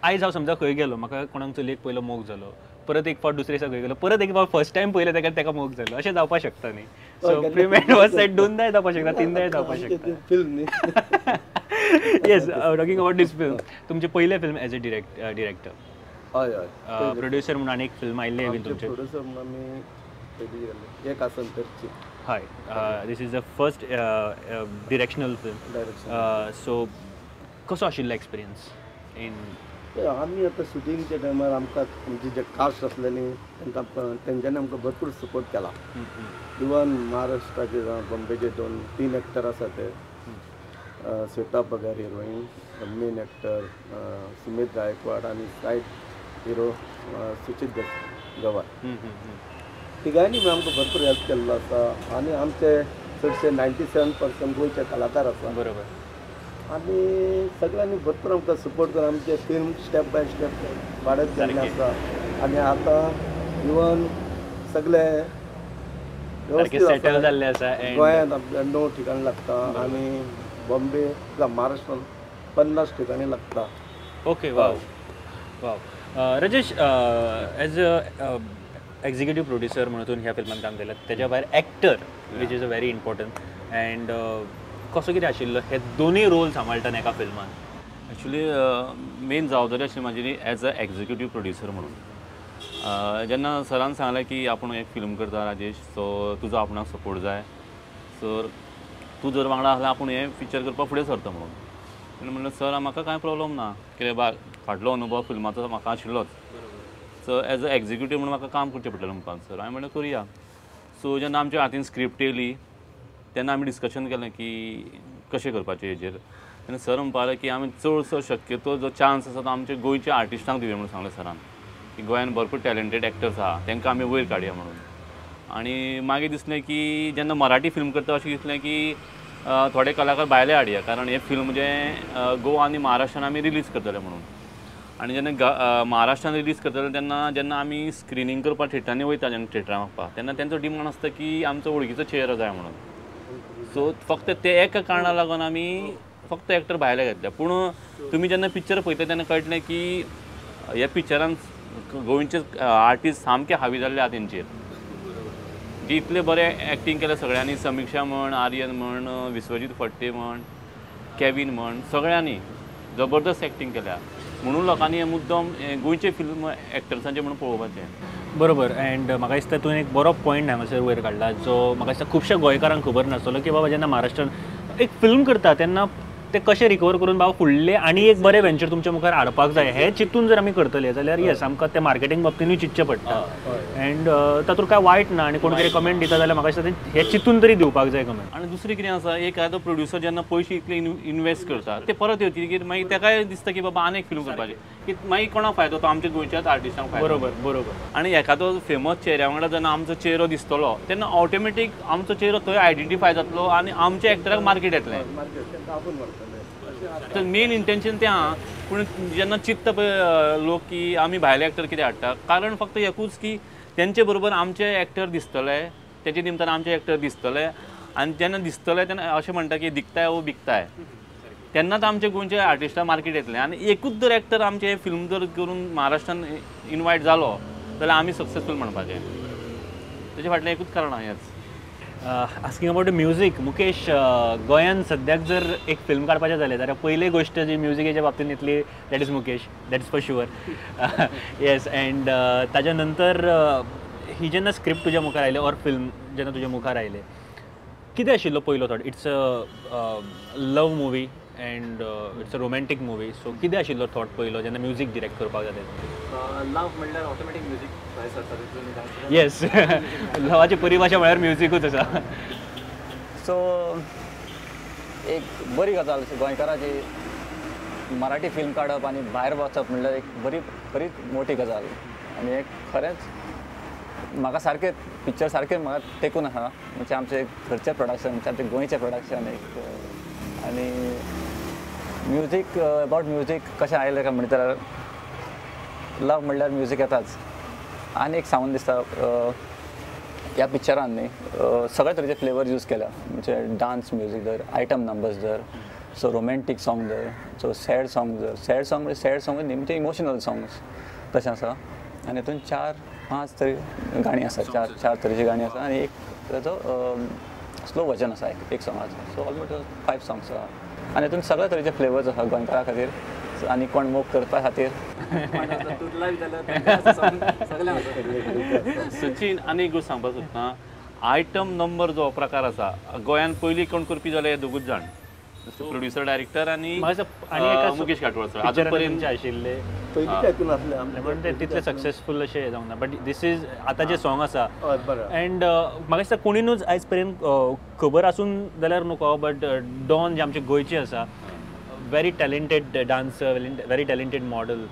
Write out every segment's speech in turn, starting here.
आयज हांव समजा खंय गेलो म्हाका कोणाक चलयेक पयलो मोग जालो परत एक फावट दुसरे दिसा खंय गेलो परत एक फावट फर्स्ट टायम पयलो तेका मोग जालो अशें जावपाक शकता न्ही सो प्रीमेड वॉज सेट दोनदाय जावपाक शकता तीनदाय जावपाक शकता फिल्म न्ही yes talking about these film तुमचें पयलें फिल्म एज अ डिरेक्टर हय हय प्रोड्युसर म्हणून आनी एक फिल्म आयिल्लें बीन तुमचें प्रोड्युसर म्हणून आमी पयलीं गेल्ले एक आसंतरची हय this is the first directional film so कसो आशिल्लो एक्सपिरियन्स इन आमी आतां शुटिंगच्या टायमार आमकां आमची जे कास्ट आसलेली तेंच्यांनी आमकां भरपूर सपोर्ट केला इवन महाराष्ट्राचे जावं बॉम्बेचे 2-3 एक्टर आसा ते श्वेता पगार heroine main actor Sumit Gaikwad आनी सायड हिरो सुचित गवार तिगांयनी आमकां भरपूर हेल्प केल्लो आसा आनी आमचे चडशे 97% गोंयचे कलाकार आसा बरोबर आनी सगळ्यांनी भरपूर आमकां सपोर्ट करून आमचे फिल्म स्टेप बाय स्टेप वाडत गेल्ले आसा आनी आतां इवन सगळे सेटल जाल्ले आसा गोंयांत आपल्या 9 ठिकाणी लागता आनी बॉम्बे महाराष्ट्रान 50 ठिकाणी लागता okay wow wow Rajesh as a executive producer म्हणून ह्या फिल्मान काम केलें तेज्या भायर actor which is a very important and कसो कितें आशिल्लो हे दोनूय रोल सांबाळटाना एका फिल्मान एक्चुली मेन जबाबदारी आशिल्ली म्हाजी एज अ एक्झिक्युटीव प्रोड्युसर म्हणून जेन्ना सरान सांगलें की आपूण एक फिल्म करता राजेश सो तुजो आपणाक सपोर्ट जाय सर तूं जर वांगडा आसल्यार आपूण हें पिक्चर करपाक फुडें सरता म्हणून तेणें म्हणलें सर म्हाका कांय प्रॉब्लम ना कित्याक बा फाटलो अनुभव फिल्माचो म्हाका आशिल्लोच सो एज अ एक्झिक्युटीव म्हणून म्हाका काम करचें पडटलें म्हणपाक सर हांवें म्हणलें करुया सो जेन्ना आमच्या हातीन स्क्रिप्ट येयली तेन्ना आमी डिस्कशन केलें की कशें करपाचें हेजेर आनी सर म्हणपा लागले की आमी चडसो शक्यतो जो चान्स आसा तो आमच्या गोंयच्या आर्टिस्टांक दिवया म्हणून सांगलें सरान की गोंयांत भरपूर टॅलंटेड एक्टर्स आहा तांकां आमी वयर काडया म्हणून आनी मागीर दिसलें की जेन्ना मराठी फिल्म करता अशें दिसलें की थोडे कलाकार भायले हाडया कारण हे फिल्म जें गोवा आनी महाराष्ट्रान आमी रिलीज करतले म्हणून आनी जेन्ना महाराष्ट्रान रिलीज करतले तेन्ना जेन्ना आमी स्क्रिनींग करपाक थिएटरांनी वयता जेन्ना थिएटरान वचपाक तेन्ना तेंचो डिमांड आसता की आमचो वळखीचो चेहरो जाय म्हणून सो फक्त ते एका कारणाक लागून आमी फक्त एक्टर भायले घेतले पूण तुमी जेन्ना पिक्चर पळयता तेन्ना कळटलें की ह्या पिक्चरान गोंयचे आर्टिस्ट सामके हावी जाल्ले आहा तेंचेर जी इतले बरे एक्टींग केलें सगळ्यांनी समीक्षा म्हण आर्यन म्हण विश्वजीत फडते म्हण कॅविन म्हण सगळ्यांनी जबरदस्त एक्टींग केल्या म्हणून लोकांनी हे मुद्दम गोंयचे फिल्म एक्टर्सांचे म्हणून पळोवपाचें बरोबर अँड म्हाका दिसता तुवें एक बरो पॉयंट हांगासर वयर काडला जो म्हाका दिसता खुबश्या गोंयकारांक खबर नासतलो की बाबा जेन्ना महाराष्ट्रान एक फिल्म करता तेन्ना ते कशें रिकवर करून बाबा फुडले आनी एक बरें वेंचर तुमच्या मुखार हाडपाक जाय हे चिंतून जर आमी करतले जाल्यार येस आमकां ते मार्केटींग बाबतींतूय चिंतचें पडटा अँड तातूंत काय वायट ना आनी कोण कितें कमेंट दिता जाल्यार म्हाका दिसता हे चिंतून तरी दिवपाक जाय कमेंट आनी दुसरें कितें आसा एक एखादो प्रोड्युसर जेन्ना पयशे इतले इन्वेस्ट करता ते परत येवची की मागीर ताकाय दिसता की बाबा आनी एक फिल्म करपाचें की मागीर कोणाक फायदो तो आमच्या गोंयच्याच आर्टिस्टांक फायदो बरोबर बरोबर आनी एखादो फेमस चेहऱ्या वांगडा जेन्ना आमचो चेहरो दिसतलो तेन्ना ऑटोमॅटीक आमचो चेहरो थंय आयडेंटिफाय जातलो आनी आमच्या एक्टराक मार्केट येतलें तर मेन इंटेंशन तें आहा पूण जेन्ना चिंतता पळय लोक की आमी भायले एक्टर कितें हाडटा कारण फक्त एकूच की तेंचे बरोबर आमचे एक्टर दिसतले तेजे निमतान आमचे एक्टर दिसतले आनी जेन्ना दिसतले तेन्ना अशें म्हणटा की दिखताय वो बिकताय तेन्नाच आमचे गोंयचे आर्टिस्टां मार्केट येतलें आनी एकूच जर एक्टर आमचे हे फिल्म जर करून महाराष्ट्रान इनवायट जालो जाल्यार आमी सक्सेसफूल म्हणपाचें तेजे फाटलें एकूच कारण आहा हेंच आस्किंग अबाउट म्युजीक मुकेश गोंयांत सद्याक जर एक फिल्म काडपाचें जालें जाल्यार पयली गोश्ट जी म्युजिकेच्या बाबतींत येतली that is Mukesh that is for sure yes and ताज्या नंतर ही जेन्ना स्क्रिप्ट तुज्या मुखार आयलें ऑर फिल्म जेन्ना तुज्या मुखार आयलें कितें आशिल्लो पयलो thought it's a love movie and it's a romantic movie so कितें आशिल्लो थॉट पयलो जेन्ना म्युजीक डिरेक्ट करपाक जालें लव म्हणल्यार ऑटोमॅटीक म्युजीक भायर सरता येस लवाची परिभाषा म्हळ्यार म्युजीकूच आसा सो एक बरी गजाल गोंयकाराची मराठी फिल्म काडप आनी भायर वचप म्हणल्यार एक बरीच मोठी गजाल आनी एक खरेंच म्हाका सारकें पिक्चर सारकें म्हाका तेकून आसा म्हणजे आमचें घरचें प्रोडक्शन म्हणजे आमचें गोंयचें प्रोडक्शन एक आनी म्युजीक अबावट म्युजीक कशें आयलें काय म्हणटा जाल्यार लव म्हणल्यार म्युजीक येताच आनी एक सांगून दिसता ह्या पिक्चरान न्ही सगळे तरेचे फ्लेवर यूज केल्या म्हणजे डान्स म्युजीक धर आयटम नंबर्स धर सो रोमॅन्टीक सॉंग जर सो सॅड सॉंग जर सॅड सॉंग न्ही म्हणजे इमोशनल सॉंग्स तशें आसा आनी हितून 4-5 तरी गाणी आसा चार तरेची गाणी आसा आनी एक ताजो स्लो वर्जन आसा एक सॉंगाचो सो ऑलमोस्ट 5 सॉंग्स आसा आनी हितून सगळे तरेचे फ्लेवर्स आसा गोंयकारा खातीर आनी कोण मोग करपा खातीर सचिन आनी एक गोश्ट सांगपाक सोदता आयटम नंबर जो प्रकार आसा गोंयान पयलीं कोण करपी जाल्यार हे दोगूच जाण प्रोड्युसर डायरेक्टर आनी मुकेश काटवळ सर आजून पर्यंत आशिल्ले पयलीं हातून आसलें पण ते तितले सक्सेसफूल अशें जावंक ना बट दीस इज आतां जे सॉंग आसा हय बरें अँड म्हाका दिसता कोणीनूच आयज पर्यंत खबर आसून जाल्यार नको बट डॉन जे आमचे गोंयचे आसा very talented dancer very talented model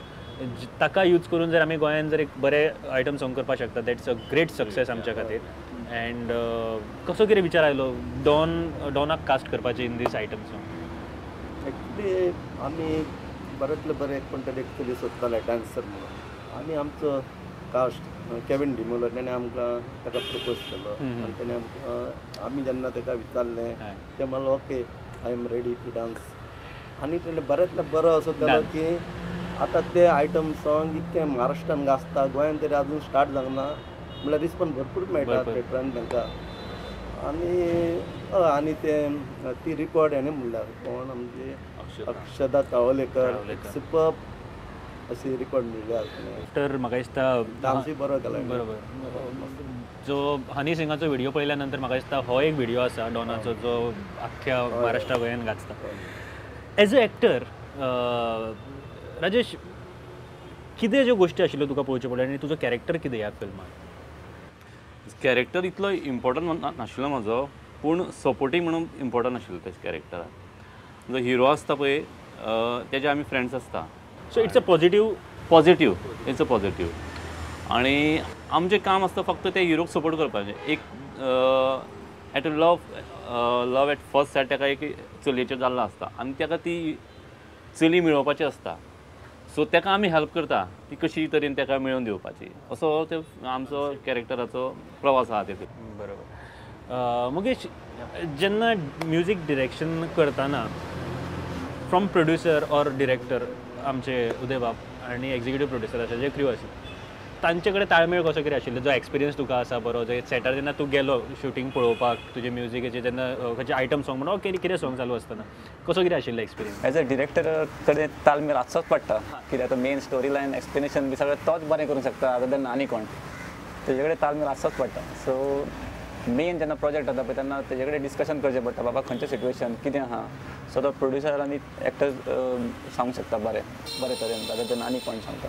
ताका यूज करून जर आमी गोंयान जर एक बरे आयटम सॉंग करपाक शकता दॅट्स अ ग्रेट सक्सेस आमच्या खातीर अँड कसो कितें विचार आयलो डॉनाक कास्ट करपाचें in this item song actually आमी बऱ्यांतले बरे कोण तरी एक्चुली सोदताले डान्सर म्हणून आनी आमचो कास्ट केविन डिमोलो तेणें आमकां ताका प्रपोज केलो आनी तेणें आमकां आमी जेन्ना ताका विचारलें तें म्हणलो okay I am ready to dance आनी तेणें बऱ्यांतलो बरो असो केलो की आतां ते आयटम सॉंग इतकें महाराष्ट्रान गाजता गोंयान तरी अजून स्टार्ट जावंक ना म्हळ्यार रिस्पॉन्स भरपूर मेळटा थिएटरान तांकां आनी ती रिकॉर्ड हेणें म्हणल्यार कोण आमची अक्षदा तावलेकर सुपर्ब अशी रिकॉर्ड म्हणल्यार तर म्हाका दिसता डान्सूय बरो केला बरोबर जो हनी सिंगाचो व्हिडिओ पळयल्या नंतर म्हाका दिसता हो एक व्हिडिओ आसा डॉनाचो जो आख्ख्या महाराष्ट्रा गोंयान गाजता एज अ एक्टर राजेश कितें ज्यो गोश्टी आशिल्ल्यो तुका पळोवचे पडले आनी तुजो कॅरेक्टर कितें ह्या फिल्माक कॅरेक्टर इतलो इम्पॉर्टंट नाशिल्लो म्हाजो पूण सपोर्टींग म्हणून इम्पॉर्टंट आशिल्लो तेच्या कॅरेक्टराक जो हिरो आसता पळय तेजे आमी फ्रेंड्स आसता so it's a positive it's a positive आनी आमचें काम आसता फक्त त्या हिरोक सपोर्ट करपाचें एक एट अ लव एट फर्स्ट सायट ताका एक चलयेचेर जाल्लो आसता आनी ताका ती चली मेळोवपाची आसता सो ताका आमी हेल्प करता ती कशी तरेन ताका मेळोवन दिवपाची असो ते आमचो कॅरेक्टराचो प्रवास आहा तेतून बरोबर मुकेश जेन्ना म्युजीक डिरेक्शन करतना फ्रॉम प्रोड्युसर ऑर डिरेक्टर आमचे उदय बाब आनी एक्झिक्युटीव प्रोड्युसर आसा जे क्रू आसा तांचे कडेन ताळमेळ कसो कितें आशिल्लो जो एक्सपिरियन्स तुका आसा बरो जे सेटार जेन्ना तूं गेलो शुटींग पळोवपाक तुजे म्युजिकेचे जेन्ना खंयचे आयटम सॉंग म्हणून कितें सॉंग चालू आसतना कसो कितें आशिल्लो एक्सपिरियन्स एज अ डिरेक्टर कडेन तालमेल आसचोच पडटा कित्याक तो मेन स्टोरी लायन एक्सप्लेनेशन बी सगळें तोच बरें करूंक शकता अदर दॅन आनी कोण तेजे कडेन तालमेल आसचोच पडटा सो मेन जेन्ना प्रोजेक्ट जाता पळय तेन्ना तेजे कडेन डिस्कशन करचें पडटा बाबा खंयचें सिट्युएशन कितें आहा सो तो प्रोड्युसर आनी एक्टर सांगूंक शकता बरें तरेन अदर दॅन आनी कोण सांगता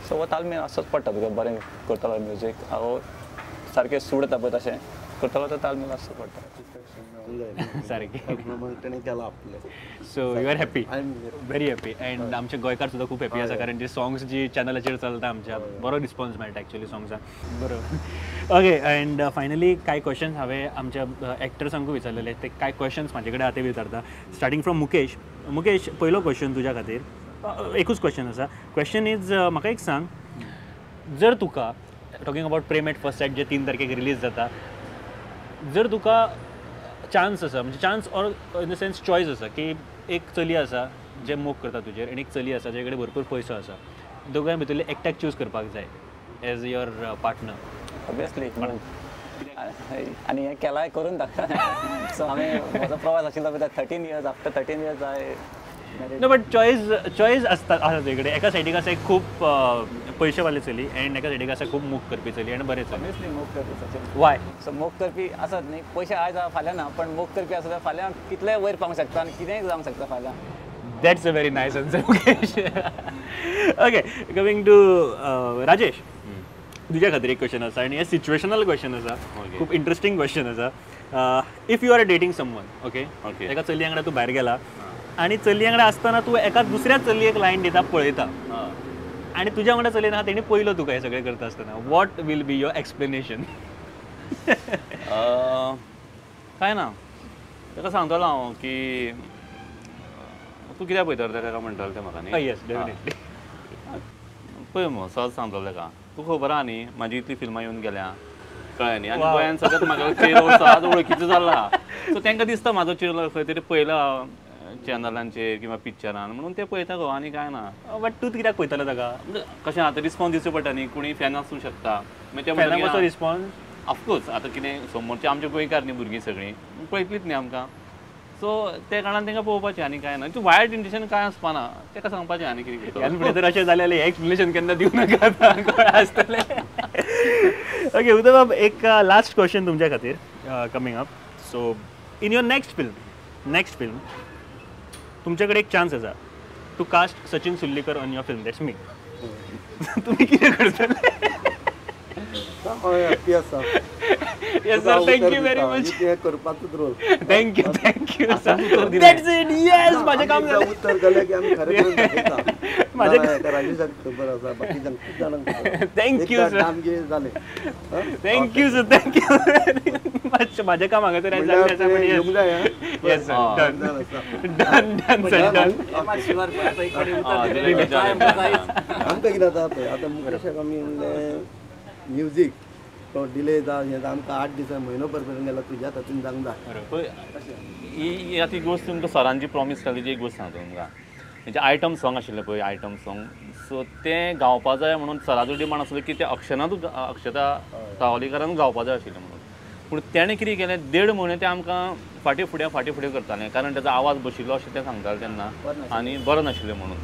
सो हो तालमेल आसचोच पडटा तुका बरें करतलो म्युजीक हांव सारकें सुडता पळय तशें करतलो तो तालमेल आसचो पडटा सारकी तेणें केला आपलें so you are happy I am very happy and आमचे गोंयकार सुद्दां खूब हॅपी आसा कारण जे सॉंग्स जी चॅनलाचेर चलता आमच्या बरो रिस्पॉन्स मेळटा एक्चुअली सॉंग्सांक बरोबर ओके अँड फायनली कांय क्वेश्चन्स हांवें आमच्या एक्टर्सांकूय विचारलेले ते कांय क्वेश्चन्स म्हाजे कडेन आतां विचारता स्टार्टींग फ्रॉम मुकेश पयलो क्वेश्चन तुज्या खातीर एकूच क्वेश्चन आसा क्वेश्चन इज म्हाका एक सांग जर तुका talking about Prem at first sight जे 3 तारखेक रिलीज जाता जर तुका चान्स आसा म्हणजे chance or in the sense choice आसा की एक चली आसा जे मोग करता तुजेर आनी एक चली आसा जे कडेन भरपूर पयसो आसा दोगांय भितरले एकट्याक चूज करपाक जाय एज युअर पार्टनर ऑब्वियसली आनी हें केलाय करून दाखयता सो हांवें म्हजो प्रवास आशिल्लो with 13 years after 13 years I know but choice आसता तुजे कडेन एका सायडीक आसा एक खूब पयशेवाली चली एंड एका सायडीक आसा खूब मोग करपी चली आनी बरें चली ऑब्वियसली मोग करपी सचिन वाय सो मोग करपी आसत न्ही पयशे आयज फाल्यां ना पण मोग करपी आसा जाल्यार फाल्यां कितलेय वयर पावंक शकता आनी कितेंय जावंक शकता फाल्यां that's a very nice answer Mukesh okay coming to Rajesh तुज्या खातीर एक क्वेश्चन आसा आनी हे सिच्युएशनल क्वेश्चन आसा खूब इंट्रस्टींग क्वेश्चन आसा if you are dating someone okay एका चलये वांगडा तूं भायर गेला आनी चलये वांगडा आसतना तूं एका दुसऱ्या चलयेक लायन दिता पळयता आनी तुज्या वांगडा चलयेन आहा तेणी पयलो तुका हें सगळें करता आसतना what will be your explanation काय ना ताका सांगतलो हांव की तूं कित्याक पळयता ताका म्हणटालो तें म्हाका न्ही येस डेफिनेटली पळय मगो सहज सांगतलो ताका तूं खबर आहा न्ही म्हाजी इतली फिल्मां येवन गेल्या कळ्ळें न्ही आनी गोंयान सगळ्यात म्हाका चेहरो आसा वळखीचो जाला सो तांकां दिसता म्हाजो चेहरो खंय तरी पयला चॅनलांचेर किंवा पिक्चरान म्हणून ते पळयता गो आनी काय ना. बट तूं कित्याक पळयतलो ताका? म्हणजे कशें आतां रिस्पॉन्स दिवचो पडटा न्ही, कोणी फॅन आसूं शकता. मागीर ते फॅनाक म्हणटा कसो रिस्पॉन्स? ऑफकोर्स आतां कितें समोरचे आमचे गोंयकार न्ही भुरगीं सगळीं पळयतलीच न्ही आमकां. सो ते कारणान तांकां पळोवपाचें आनी काय ना. तूं वायट इंटेंशन काय आसपाना, ताका सांगपाचें आनी कितें करतलो. ह्यान फुडें जर अशें जालें जाल्यार एक्सप्लेनेशन केन्ना दिवं नाका कळ्ळें आसतलें. ओके उदय बाब, एक लास्ट क्वेश्चन तुमच्या खातीर coming up. So in your next film तुमचे कडेन एक चान्स आसा to cast Sachin Sullikar on your film. That's me. तुम्ही कितें करतले? हॅप्पी आसा. Yes sir, thank you very much. ते करपाचोच role. Thank you sir. That's it. Yes, माझें काम झालं. उत्तर जालें की आमी खरें करून दाखयता. माझे राजेशाक खबर आसा, बाकीच्यांक खूब जाणांक खबर. Thank you sir. आमगे जालें. Thank you sir. थँक्यू. माझें काम हांगासर जाल्लें आसा. पण येवंक जाय. Yes sir. Done sir, done. आमकां कितें जाता पळय, आतां मुकेशाक आमी म्युजीक तो डिले हें आमकां 8 दिसा म्हयनो पर्यंत गेला, तुज्या हातीन जावंक जाय. पळय ही आतां गोश्ट तुमकां सरांची प्रॉमीस केल्ली एक गोश्ट सांगता तुमकां. म्हणजे आयटम सॉंग आशिल्लें पळय, आयटम सॉंग. सो तें गावपा जाय म्हणून सराचो डिमांड आसलो की तें अक्षता कावलीकरान गावपा जाय आशिल्लें म्हणून. पूण तेणें कितें केलें, 1.5 म्हयने तें आमकां फाटीं फुडें करतालें, कारण तेजो आवाज बशिल्लो अशें तें सांगतालें तेन्ना, आनी बरो नाशिल्लें म्हणून.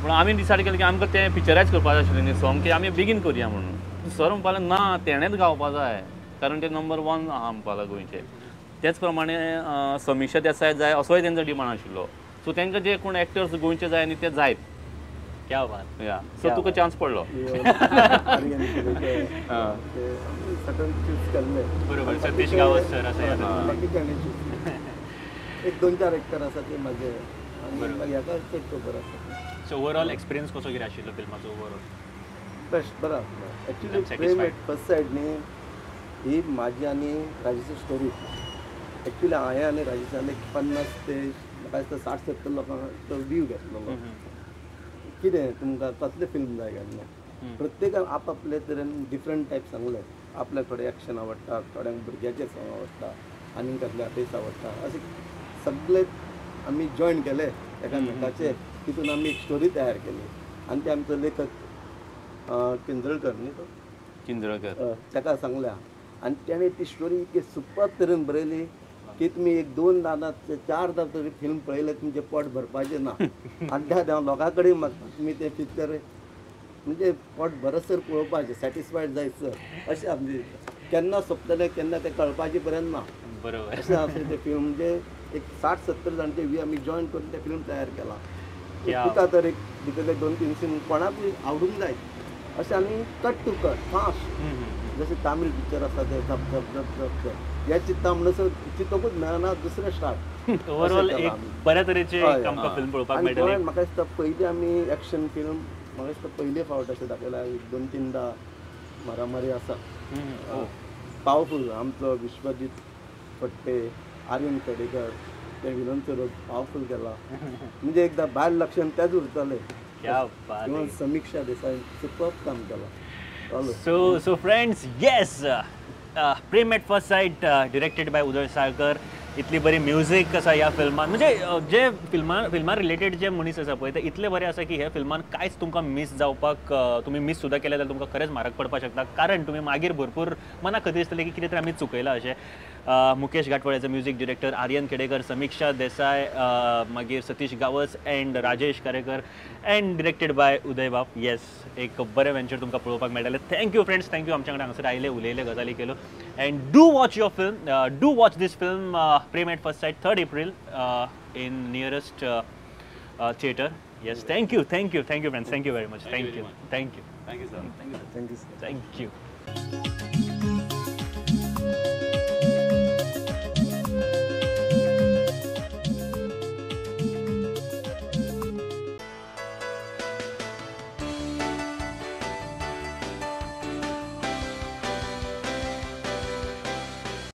पूण आमी डिसायड केलें की आमकां तें पिक्चरायज करपा जाय आशिल्लें न्ही सॉंग, की आमी बेगीन करुया म्हणून. सर म्हणपा लागलो ना, तेणेंच गावपा जाय, कारण तें नंबर 1 आहा म्हणपा लागलो गोंयचें. तेच प्रमाणे समीक्षा देसाय जाय असोय तेंचो डिमांड आशिल्लो. सो तांकां जे कोण एक्टर्स गोंयचे जाय न्ही ते जायत. क्या बात. या सो तुका चान्स पडलो. सटन चूज केल्लें. बरोबर. सतीश गावस सर आसा. बाकीच्यांनी एक 2-4 एक्टर आसा ते म्हाजे, आनी मागीर हेका चड खबर आसा. सो ओवरऑल एक्सपिरियन्स कसो कितें आशिल्लो फिल्माचो ओवरऑल? बेस्ट बरो. Actually Prem at first said न्ही ही म्हाजी आनी राजेची स्टोरी. एक्चुली हांवें आनी राजेशान एक 50 ते म्हाका दिसता 60-70 लोकांक तो व्यू घेतलो. कितें तुमकां कसलें फिल्म जाय केन्ना प्रत्येकान आपआपले तरेन डिफरंट टायप सांगले. आपल्याक थोडे एक्शन आवडटा, थोड्यांक भुरग्याचे सॉंग आवडटा, आनीक कसले आर्टिस्ट आवडटा. अशें सगळे आमी जॉयन केले एकामेकाचे. तितून आमी एक स्टोरी तयार केली. आनी ते आमचो लेखक किंजळकर न्ही तो किंजळकर ताका सांगल्या. आनी तेणें ती स्टोरी इतकी सुपर तरेन बरयली की तुमी एक 2-4 तरी फिल्म पळयले तुमचें पोट भरपाचें ना. आड्ड्या हांव लोकां कडेन मागता तुमी तें पिक्चर म्हणजे पोट भरसर पळोवपाचें, सॅटिस्फायड जायसर अशें आमचें. केन्ना सोंपतलें केन्ना तें कळपाचें पर्यंत ना. बरोबर. अशें आसलें तें फिल्म. म्हणजे एक 60-70 जाणांचे व्यू आमी जॉयन करून तें फिल्म तयार केलां. तुका तर एक भितरले 2-3 सीन कोणाकूय आवडूंक जाय अशें आमी कट टू कट फास्ट. जशें तामीळ पिक्चर आसा ते झप झप झप झप झप ह्या चित्ता म्हणसर चिंतोकूच मेळना दुसरें स्टार्ट. ओवरऑल एक बऱ्या तरेची आमकां फिल्म पळोवपाक मेळटली. म्हाका दिसता पयलीं आमी एक्शन फिल्म म्हाका दिसता पयले फावट अशें दाखयला. 2-3दा मारामारी आसा. पावरफूल. आमचो विश्वजीत फडते, आर्यन खेडेकर ते विलनचो रोल पावरफूल केला. म्हणजे एकदां भायर लक्षण तेच उरतलें. क्या बात. किंवा समीक्षा देसाय सुपर काम केला. So friends, yes, Prem at first sight directed by Uday Salkar. इतली बरी म्युझिक आसा ह्या फिल्मान. म्हणजे जे फिल्मान रिलेटेड जे मनीस आसा पळय ते इतले बरे आसा की ह्या फिल्मान कांयच तुमकां मिस जावपाक तुमी मिस सुद्दां केलें जाल्यार तुमकां खरेंच म्हारग पडपाक शकता. कारण तुमी मागीर भरपूर मनाक खंय दिसतलें की कितें तरी आमी चुकयलां अशें. मुकेश घाटवळेचो म्युझिक डिरेक्टर, आर्यन खेडेकर, समीक्षा देसाय, मागीर Satish Gawas and Rajesh Karekar and directed by Uday बाब. येस, एक बरें वेंचर तुमकां पळोवपाक मेळटलें. थँक्यू फ्रेंड्स, थँक्यू आमच्या कडेन हांगासर आयले, उलयले, गजाली केलो. And do watch your film, do watch this film Prem at first sight 3rd April in nearest theatre. Yes, thank you friends, thank you very much. Thank you sir. Thank you. Thank you.